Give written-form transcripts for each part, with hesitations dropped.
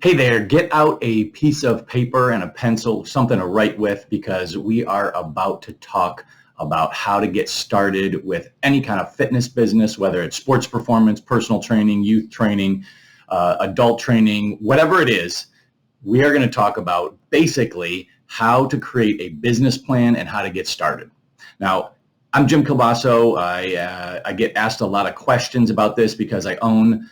Hey there, get out a piece of paper and a pencil, something to write with, because we are about to talk about how to get started with any kind of fitness business, whether it's sports performance, personal training, youth training, adult training, whatever it is. We are going to talk about basically how to create a business plan and how to get started. Now, I'm Jim Kielbaso. I get asked a lot of questions about this because I own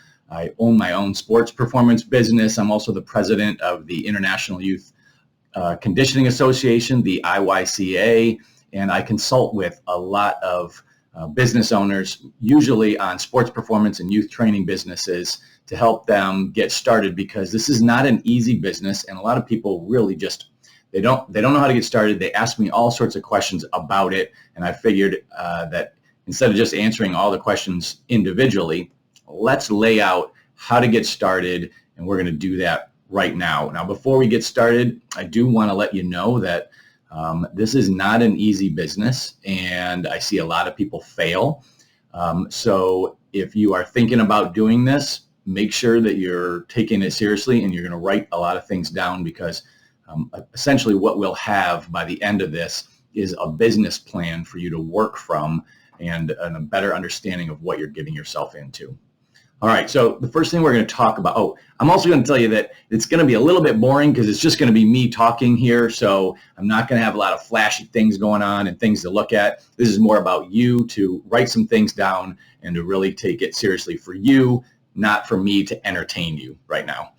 my own sports performance business. I'm also the president of the International Youth Conditioning Association, the IYCA, and I consult with a lot of business owners, usually on sports performance and youth training businesses, to help them get started, because this is not an easy business, and a lot of people really just they don't know how to get started. They ask me all sorts of questions about it, and I figured that instead of just answering all the questions individually, let's lay out how to get started, and we're going to do that right now. Now, before we get started, I do want to let you know that this is not an easy business, and I see a lot of people fail. So if you are thinking about doing this, make sure that you're taking it seriously and you're going to write a lot of things down, because essentially what we'll have by the end of this is a business plan for you to work from, and a better understanding of what you're getting yourself into. All right, so the first thing we're going to talk about, I'm also going to tell you that it's going to be a little bit boring because it's just going to be me talking here, so I'm not going to have a lot of flashy things going on and things to look at. This is more about you to write some things down and to really take it seriously for you, not for me to entertain you right now.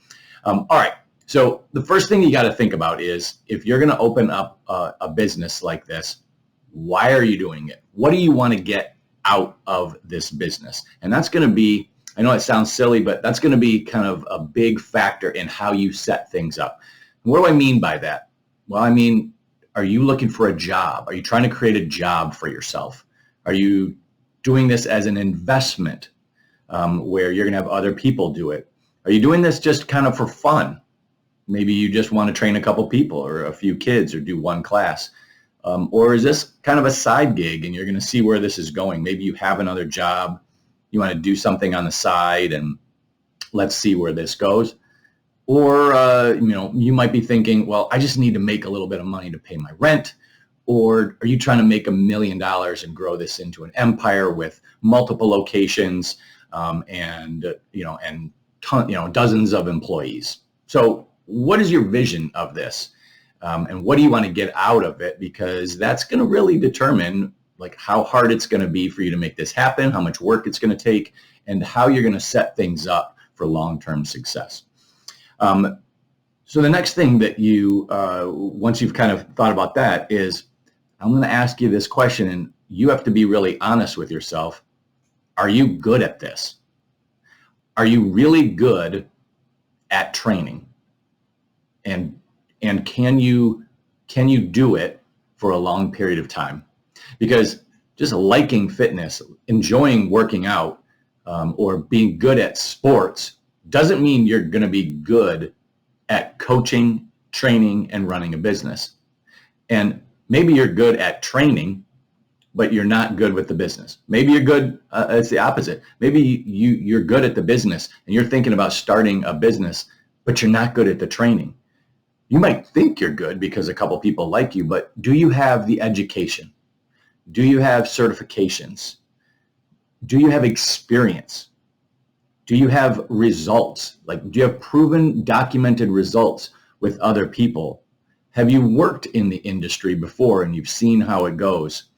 All right, so the first thing you got to think about is, if you're going to open up a business like this, why are you doing it? What do you want to get out of this business? And that's going to be, I know it sounds silly, but that's going to be kind of a big factor in how you set things up. And what do I mean by that? Well, I mean, are you looking for a job? Are you trying to create a job for yourself? Are you doing this as an investment where you're going to have other people do it? Are you doing this just kind of for fun? Maybe you just want to train a couple people or a few kids or do one class. Or is this kind of a side gig and you're going to see where this is going? Maybe you have another job. You want to do something on the side and let's see where this goes. Or, you might be thinking, well, I just need to make a little bit of money to pay my rent. Or are you trying to make $1 million and grow this into an empire with multiple locations and dozens of employees? So what is your vision of this? And what do you want to get out of it? Because that's going to really determine how hard it's going to be for you to make this happen, how much work it's going to take, and how you're going to set things up for long-term success. So the next thing that you, once you've kind of thought about that, is I'm going to ask you this question, and you have to be really honest with yourself. Are you good at this? Are you really good at training? And can you do it for a long period of time? Because just liking fitness, enjoying working out, or being good at sports doesn't mean you're going to be good at coaching, training, and running a business. And maybe you're good at training, but you're not good with the business. Maybe you're good, it's the opposite. Maybe you're good at the business and you're thinking about starting a business, but you're not good at the training. You might think you're good because a couple people like you, but do you have the education? Do you have certifications? Do you have experience? Do you have results? Do you have proven, documented results with other people? Have you worked in the industry before and you've seen how it goes?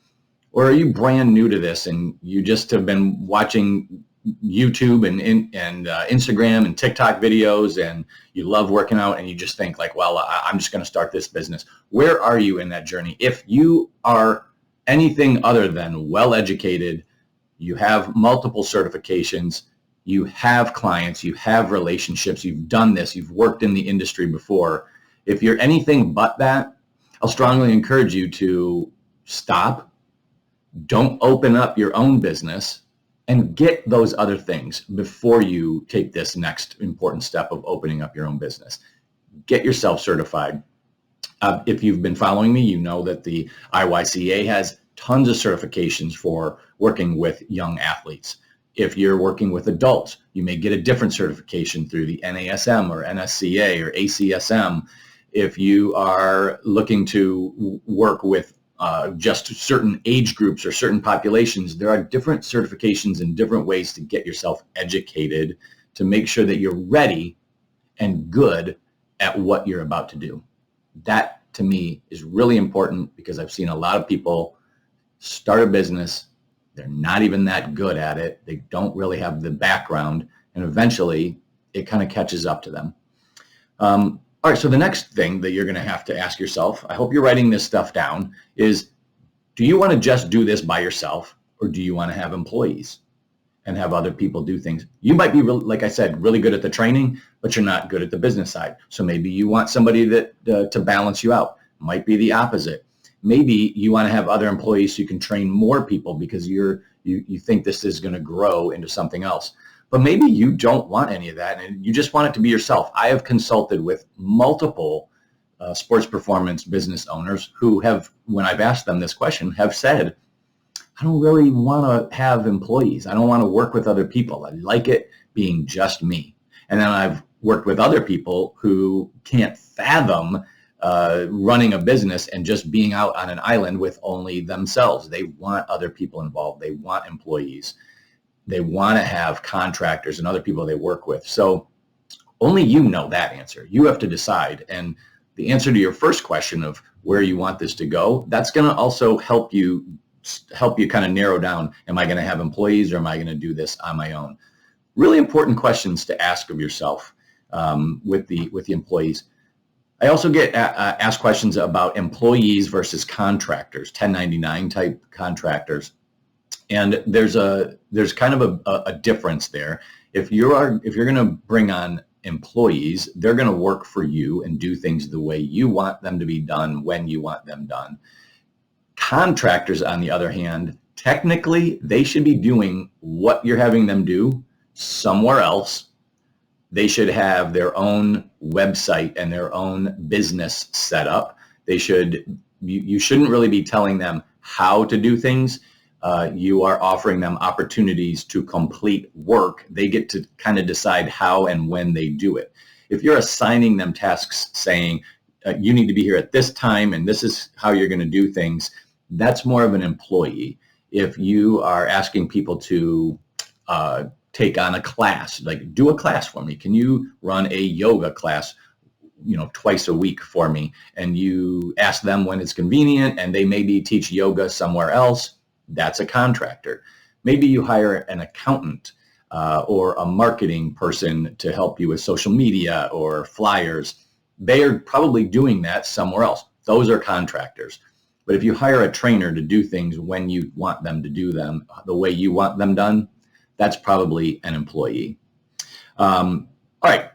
Or are you brand new to this and you just have been watching YouTube and Instagram and TikTok videos and you love working out and you just think I'm just going to start this business? Where are you in that journey? If you are anything other than well-educated, you have multiple certifications, you have clients, you have relationships, you've done this, you've worked in the industry before. If you're anything but that, I'll strongly encourage you to stop. Don't open up your own business and get those other things before you take this next important step of opening up your own business. Get yourself certified. If you've been following me, you know that the IYCA has tons of certifications for working with young athletes. If you're working with adults, You may get a different certification through the NASM or NSCA or ACSM. If you are looking to work with just certain age groups or certain populations, there are different certifications and different ways to get yourself educated to make sure that you're ready and good at what you're about to do. That to me is really important because I've seen a lot of people start a business. They're not even that good at it. They don't really have the background, and eventually it kind of catches up to them. All right, so the next thing that you're going to have to ask yourself, I hope you're writing this stuff down, is do you want to just do this by yourself, or do you want to have employees and have other people do things? You might be, like I said, really good at the training, but you're not good at the business side. So maybe you want somebody that to balance you out. Might be the opposite. Maybe you want to have other employees so you can train more people because you think this is going to grow into something else. But maybe you don't want any of that and you just want it to be yourself. I have consulted with multiple sports performance business owners who have, when I've asked them this question, have said, I don't really want to have employees. I don't want to work with other people. I like it being just me. And then I've worked with other people who can't fathom running a business and just being out on an island with only themselves. They want other people involved. They want employees. They want to have contractors and other people they work with. So only you know that answer. You have to decide. And the answer to your first question of where you want this to go, that's going to also help you kind of narrow down, am I going to have employees or am I going to do this on my own? Really important questions to ask of yourself with the employees. I also get asked questions about employees versus contractors, 1099 type contractors. And there's kind of a difference there. If you're going to bring on employees, they're going to work for you and do things the way you want them to be done when you want them done. Contractors, on the other hand, technically they should be doing what you're having them do somewhere else. They should have their own website and their own business set up. You shouldn't really be telling them how to do things. You are offering them opportunities to complete work. They get to kind of decide how and when they do it. If you're assigning them tasks saying, you need to be here at this time and this is how you're going to do things, that's more of an employee. If you are asking people to take on a class, like do a class for me. Can you run a yoga class, twice a week for me? And you ask them when it's convenient and they maybe teach yoga somewhere else. That's a contractor. Maybe you hire an accountant or a marketing person to help you with social media or flyers. They are probably doing that somewhere else. Those are contractors. But if you hire a trainer to do things when you want them to do them, the way you want them done, that's probably an employee. All right.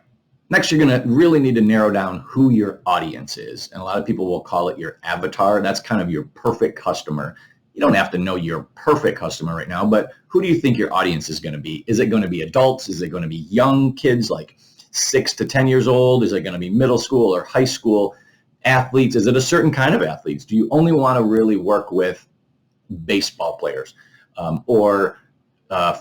Next, you're going to really need to narrow down who your audience is. And a lot of people will call it your avatar. That's kind of your perfect customer. You don't have to know your perfect customer right now, but who do you think your audience is going to be? Is it going to be adults? Is it going to be young kids like 6 to 10 years old? Is it going to be middle school or high school athletes? Is it a certain kind of athletes? Do you only want to really work with baseball players or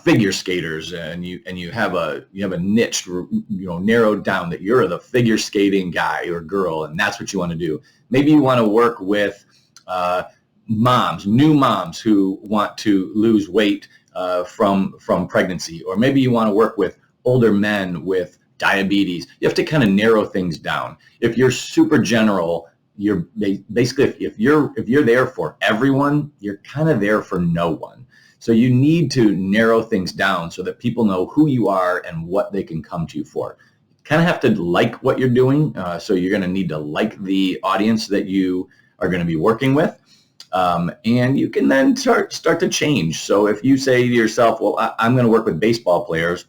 figure skaters, and you have a niche, narrowed down that you're the figure skating guy or girl, and that's what you want to do? Maybe you want to work with new moms who want to lose weight from pregnancy, or maybe you want to work with older men with diabetes. You have to kind of narrow things down. If you're super general, you're basically, if you're there for everyone, you're kind of there for no one. So you need to narrow things down so that people know who you are and what they can come to you for. You kind of have to like what you're doing. So you're going to need to like the audience that you are going to be working with. And you can then start to change. So if you say to yourself, well, I'm going to work with baseball players,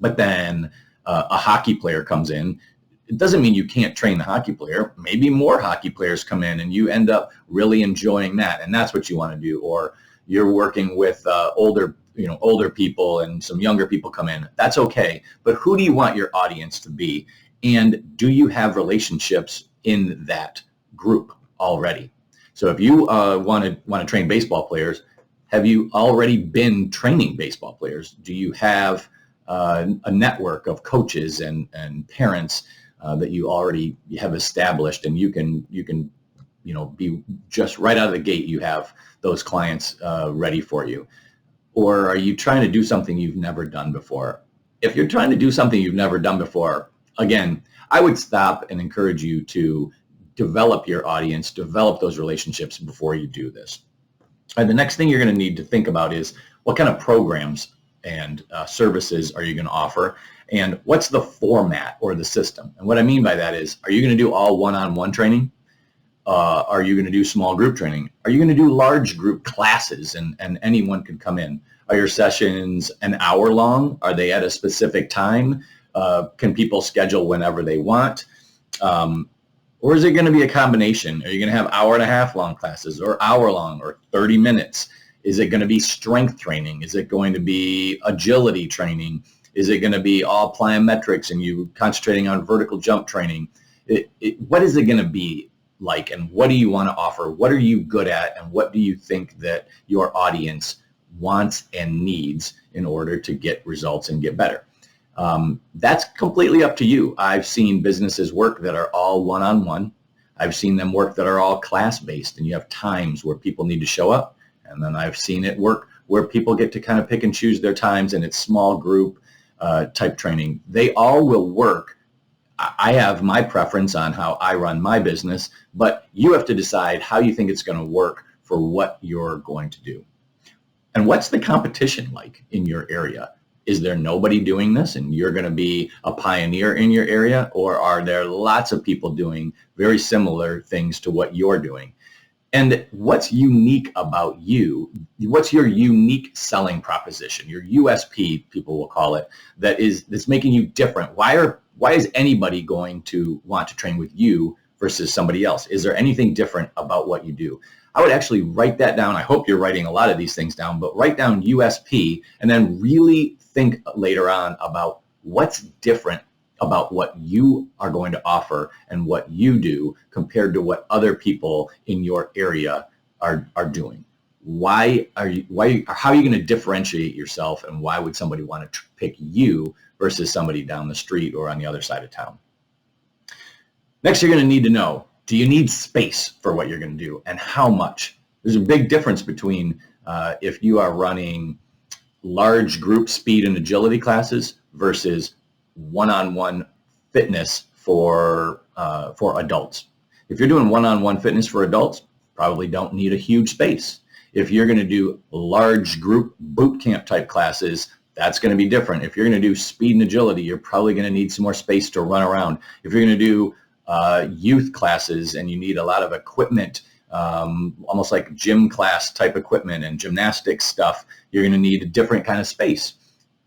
but then a hockey player comes in, it doesn't mean you can't train the hockey player. Maybe more hockey players come in and you end up really enjoying that. And that's what you want to do. Or you're working with older people and some younger people come in. That's okay. But who do you want your audience to be? And do you have relationships in that group already? So if you want to train baseball players, have you already been training baseball players? Do you have a network of coaches and parents that you already have established, and you can be just right out of the gate, you have those clients ready for you? Or are you trying to do something you've never done before? If you're trying to do something you've never done before, again, I would stop and encourage you to develop your audience, develop those relationships before you do this. And the next thing you're going to need to think about is what kind of programs and services are you going to offer, and what's the format or the system? And what I mean by that is, are you going to do all one-on-one training? Are you going to do small group training? Are you going to do large group classes and anyone can come in? Are your sessions an hour long? Are they at a specific time? Can people schedule whenever they want? Or is it going to be a combination? Are you going to have hour and a half long classes, or hour long, or 30 minutes? Is it going to be strength training? Is it going to be agility training? Is it going to be all plyometrics and you concentrating on vertical jump training? What is it going to be like, and what do you want to offer? What are you good at, and what do you think that your audience wants and needs in order to get results and get better? That's completely up to you. I've seen businesses work that are all one-on-one. I've seen them work that are all class-based, and you have times where people need to show up. And then I've seen it work where people get to kind of pick and choose their times, and it's small group type training. They all will work. I have my preference on how I run my business, but you have to decide how you think it's going to work for what you're going to do. And what's the competition like in your area? Is there nobody doing this and you're going to be a pioneer in your area, or are there lots of people doing very similar things to what you're doing? And what's unique about you? What's your unique selling proposition, your USP, people will call it, that's making you different? Why is anybody going to want to train with you versus somebody else? Is there anything different about what you do? I would actually write that down. I hope you're writing a lot of these things down, but write down USP and then really think later on about what's different about what you are going to offer and what you do compared to what other people in your area are doing. How are you going to differentiate yourself, and why would somebody want to pick you versus somebody down the street or on the other side of town? Next, you're going to need to know, do you need space for what you're going to do, and how much? There's a big difference between if you are running large group speed and agility classes versus one-on-one fitness for adults. If you're doing one-on-one fitness for adults, probably don't need a huge space. If you're going to do large group boot camp type classes, that's going to be different. If you're going to do speed and agility, you're probably going to need some more space to run around. If you're going to do youth classes and you need a lot of equipment, almost like gym class type equipment and gymnastics stuff, you're going to need a different kind of space.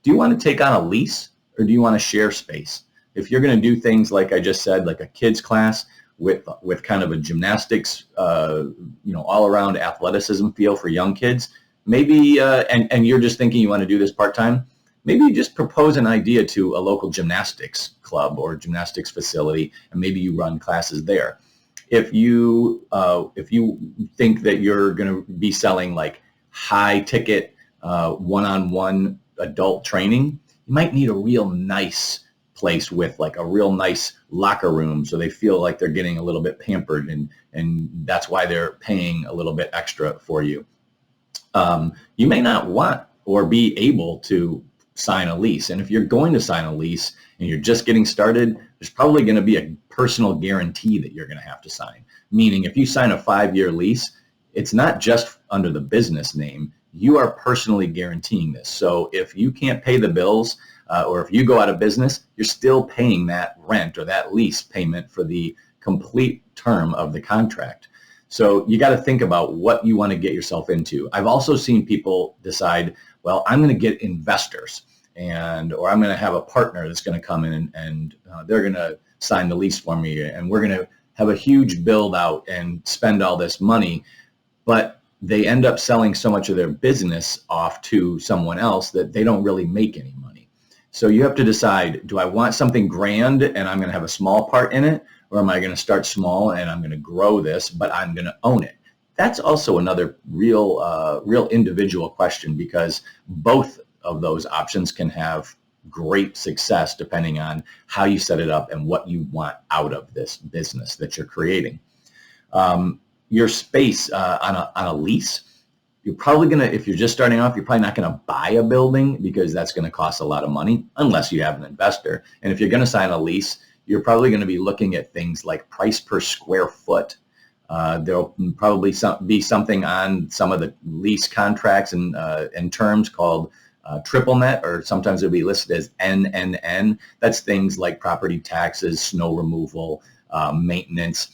Do you want to take on a lease, or do you want to share space? If you're going to do things like I just said, like a kids class with kind of a gymnastics, all around athleticism feel for young kids, maybe, and you're just thinking you want to do this part-time, maybe you just propose an idea to a local gymnastics club or gymnastics facility, and maybe you run classes there. If you think that you're going to be selling like high ticket one-on-one adult training, you might need a real nice place with like a real nice locker room so they feel like they're getting a little bit pampered, and that's why they're paying a little bit extra for you. You may not want or be able to sign a lease. And if you're going to sign a lease and you're just getting started, there's probably going to be a personal guarantee that you're going to have to sign. Meaning if you sign a 5-year lease, it's not just under the business name. You are personally guaranteeing this. So if you can't pay the bills or if you go out of business, you're still paying that rent or that lease payment for the complete term of the contract. So you got to think about what you want to get yourself into. I've also seen people decide, well, I'm going to get investors, or I'm going to have a partner that's going to come in and they're going to sign the lease for me, and we're going to have a huge build out and spend all this money, but they end up selling so much of their business off to someone else that they don't really make any money. So you have to decide, do I want something grand and I'm going to have a small part in it, or am I going to start small and I'm going to grow this, but I'm going to own it? That's also another real individual question, because both of those options can have great success depending on how you set it up and what you want out of this business that you're creating. Your space on a lease, you're probably going to, if you're just starting off, you're probably not going to buy a building because that's going to cost a lot of money unless you have an investor. And if you're going to sign a lease, you're probably going to be looking at things like price per square foot. There'll probably be something on some of the lease contracts and terms called triple net, or sometimes it'll be listed as NNN. That's things like property taxes, snow removal, maintenance,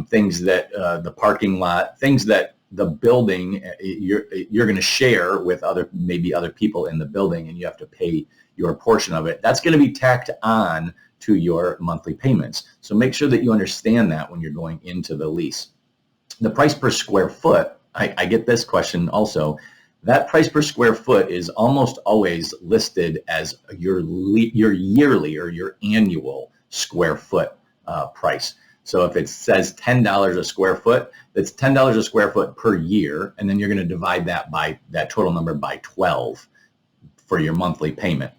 things that the parking lot, things that the building you're going to share with maybe other people in the building, and you have to pay your portion of it. That's going to be tacked on to your monthly payments. So make sure that you understand that when you're going into the lease. The price per square foot, I get this question also. That price per square foot is almost always listed as your yearly or your annual square foot price. So if it says $10 a square foot, that's $10 a square foot per year, and then you're going to divide that by that total number by 12 for your monthly payment.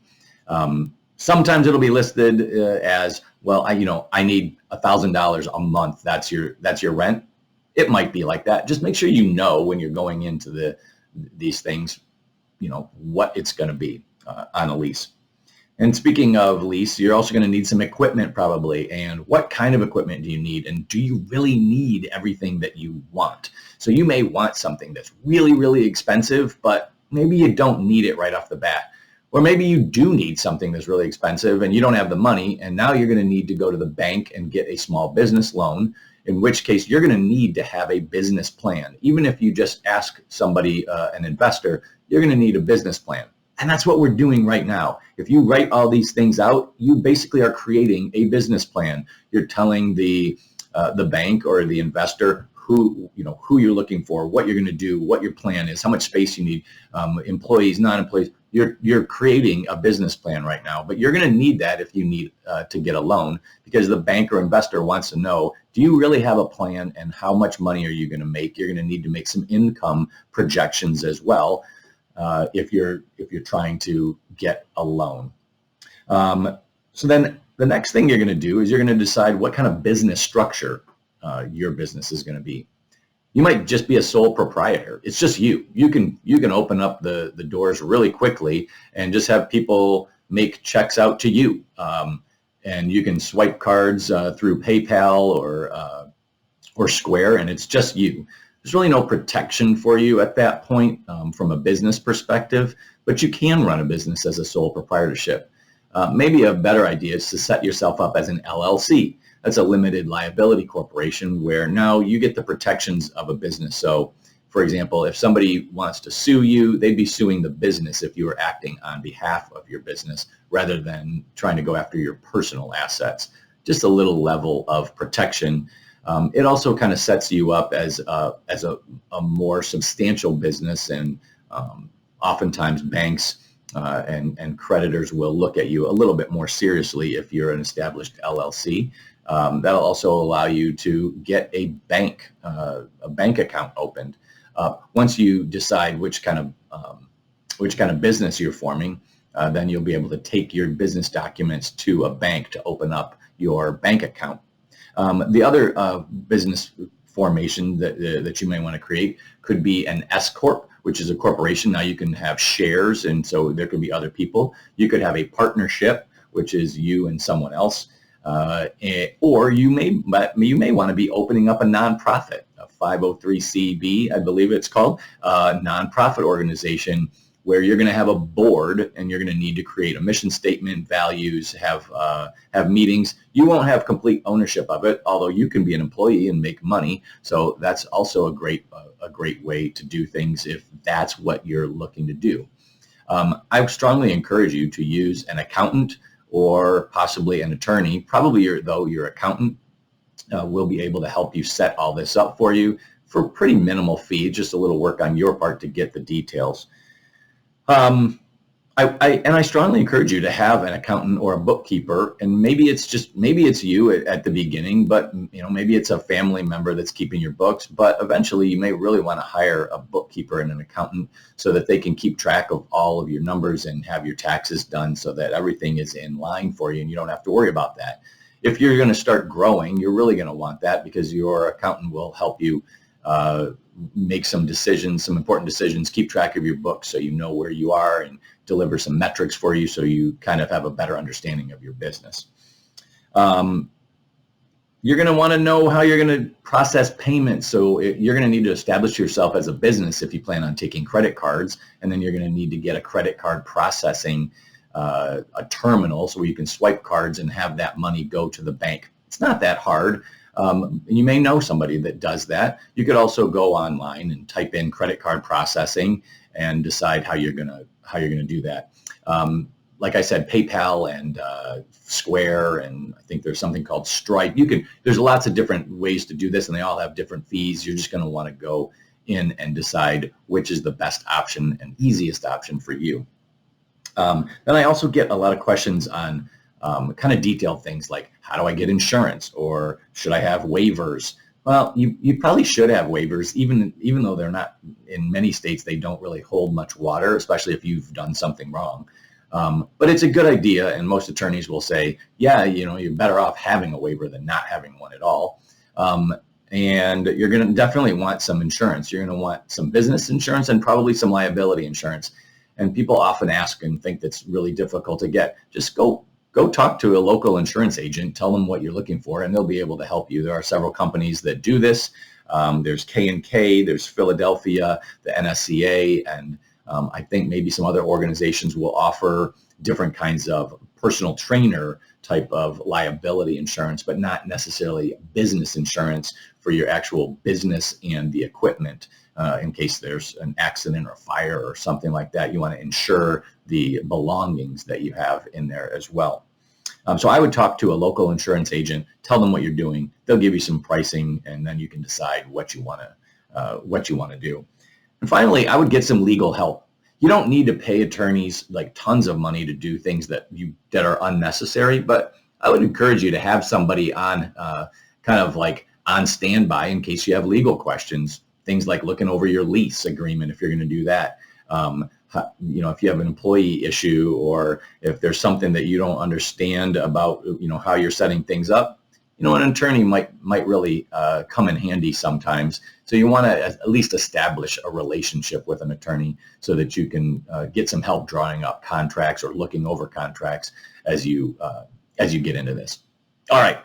Sometimes it'll be listed as, well, I need $1,000 a month. That's your rent. It might be like that. Just make sure you know when you're going into these things, what it's going to be on a lease. And speaking of lease, you're also going to need some equipment probably. And what kind of equipment do you need? And do you really need everything that you want? So you may want something that's really, really expensive, but maybe you don't need it right off the bat. Or maybe you do need something that's really expensive and you don't have the money, and now you're going to need to go to the bank and get a small business loan, in which case you're going to need to have a business plan. Even if you just ask somebody, an investor, you're going to need a business plan. And that's what we're doing right now. If you write all these things out, you basically are creating a business plan. You're telling the bank or the investor who you're looking for, what you're going to do, what your plan is, how much space you need, employees, non-employees. You're creating a business plan right now, but you're going to need that if you need to get a loan, because the bank or investor wants to know, do you really have a plan, and how much money are you going to make? You're going to need to make some income projections as well if you're trying to get a loan. So then the next thing you're going to do is you're going to decide what kind of business structure your business is going to be. You might just be a sole proprietor. It's just you. You can open up the doors really quickly and just have people make checks out to you. And you can swipe cards through PayPal or Square, and it's just you. There's really no protection for you at that point from a business perspective, but you can run a business as a sole proprietorship. Maybe a better idea is to set yourself up as an LLC. That's a limited liability corporation, where now you get the protections of a business. So, for example, if somebody wants to sue you, they'd be suing the business if you were acting on behalf of your business rather than trying to go after your personal assets. Just a little level of protection. It also kind of sets you up as a more substantial business, and oftentimes banks and creditors will look at you a little bit more seriously if you're an established LLC. That'll also allow you to get a bank account opened. Once you decide which kind of business you're forming, then you'll be able to take your business documents to a bank to open up your bank account. The other business formation that you may want to create could be an S Corp, which is a corporation. Now you can have shares, and so there could be other people. You could have a partnership, which is you and someone else. Or you may want to be opening up a nonprofit, a 503c(b), I believe it's called, a nonprofit organization, where you're going to have a board and you're going to need to create a mission statement, values, have meetings. You won't have complete ownership of it, although you can be an employee and make money. So that's also a great way to do things if that's what you're looking to do. I strongly encourage you to use an accountant or possibly an attorney. Probably your accountant will be able to help you set all this up for you for pretty minimal fee, just a little work on your part to get the details. I strongly encourage you to have an accountant or a bookkeeper, and maybe it's you at the beginning, but maybe it's a family member that's keeping your books. But eventually, you may really want to hire a bookkeeper and an accountant so that they can keep track of all of your numbers and have your taxes done so that everything is in line for you and you don't have to worry about that. If you're going to start growing, you're really going to want that because your accountant will help you make some decisions, some important decisions, keep track of your books so you know where you are and deliver some metrics for you so you kind of have a better understanding of your business. You're going to want to know how you're going to process payments. So you're going to need to establish yourself as a business if you plan on taking credit cards, and then you're going to need to get a credit card processing a terminal so you can swipe cards and have that money go to the bank. It's not that hard. You may know somebody that does that. You could also go online and type in credit card processing and decide how you're gonna do that. Like I said, PayPal and Square, and I think there's something called Stripe. There's lots of different ways to do this, and they all have different fees. You're just going to want to go in and decide which is the best option and easiest option for you. Then I also get a lot of questions on kind of detailed things like, how do I get insurance, or should I have waivers? Well, you probably should have waivers, even though they're not, in many states, they don't really hold much water, especially if you've done something wrong. But it's a good idea, and most attorneys will say, yeah, you're better off having a waiver than not having one at all. And you're going to definitely want some insurance. You're going to want some business insurance and probably some liability insurance. And people often ask and think that's really difficult to get. Just go talk to a local insurance agent, tell them what you're looking for, and they'll be able to help you. There are several companies that do this. There's K&K, there's Philadelphia, the NSCA, and I think maybe some other organizations will offer different kinds of personal trainer type of liability insurance, but not necessarily business insurance for your actual business and the equipment. In case there's an accident or fire or something like that, you want to insure the belongings that you have in there as well. So I would talk to a local insurance agent, tell them what you're doing. They'll give you some pricing, and then you can decide what you want to do. And finally, I would get some legal help. You don't need to pay attorneys like tons of money to do things that are unnecessary, but I would encourage you to have somebody on kind of like on standby in case you have legal questions. Things like looking over your lease agreement if you're going to do that. If you have an employee issue, or if there's something that you don't understand about, how you're setting things up, an attorney might really come in handy sometimes. So you want to at least establish a relationship with an attorney so that you can get some help drawing up contracts or looking over contracts as you get into this. All right,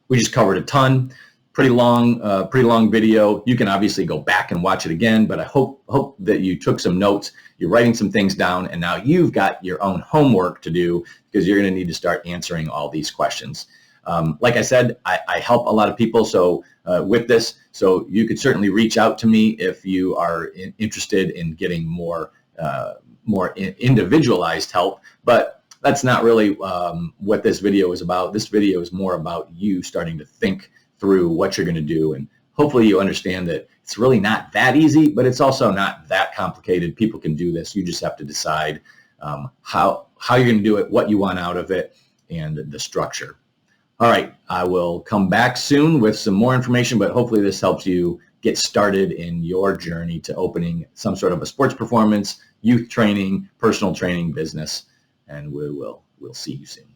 we just covered a ton. Pretty long video. You can obviously go back and watch it again, but I hope that you took some notes. You're writing some things down, and now you've got your own homework to do because you're going to need to start answering all these questions. Like I said, I help a lot of people with this, so you could certainly reach out to me if you are interested in getting more individualized help. But that's not really what this video is about. This video is more about you starting to think through what you're going to do, and hopefully you understand that it's really not that easy, but it's also not that complicated. People can do this. You just have to decide how you're going to do it, what you want out of it, and the structure. All right, I will come back soon with some more information, but hopefully this helps you get started in your journey to opening some sort of a sports performance, youth training, personal training business, and we'll see you soon.